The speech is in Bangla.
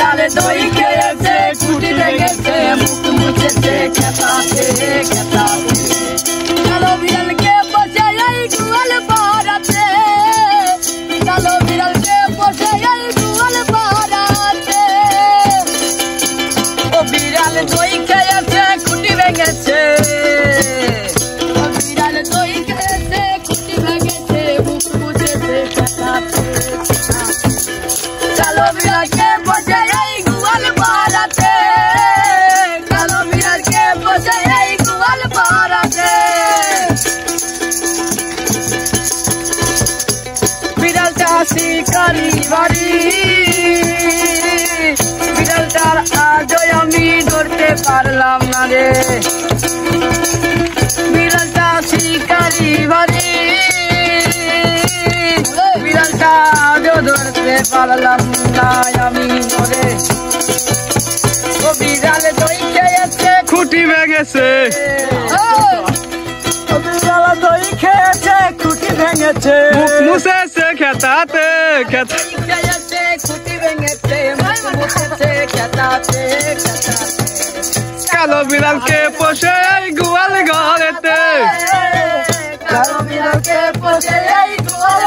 বিড়ালে দই খেয়েছে খুঁটি ভেঙেছে মুখ মুছেছে খেতাতে খেতাতে কালো বিড়ালকে বসে এই গোয়াল পাড়াতে কালো বিড়ালকে বসে এই গোয়াল পাড়াতে ও বিড়াল দই খেয়েছে খুঁটি ভেঙেছে ও বিড়াল দই খেয়েছে খুঁটি ভেঙেছে মুখ মুছেছে খেতাতে কালো বিড়ালকে বসে এই গোয়াল পাড়াতে কালো বিড়ালকে বসে এই গোয়াল পাড়াতে বিড়ালটা শিকারি বাড়ি বিড়ালটার আজও আমি ধরতে পারলাম না রে বিড়ালটা শিকারি বাড়ি বিড়ালটা আজও ধরতে পারলাম না আমি ধরে ও বিড়াল দই খেয়েছে খুঁটি ভেঙেছে ও বিড়াল দই খেয়েছে খুঁটি ভেঙেছে মুখ মুছেছে খেতাতে দই খেয়েছে খুঁটি ভেঙেছে মুখ মুছেছে খেতাতে খেতাতে কালো বিড়ালকে পোষে এই গোয়াল ঘরেতে কালো বিড়ালকে পোষে এই গোয়াল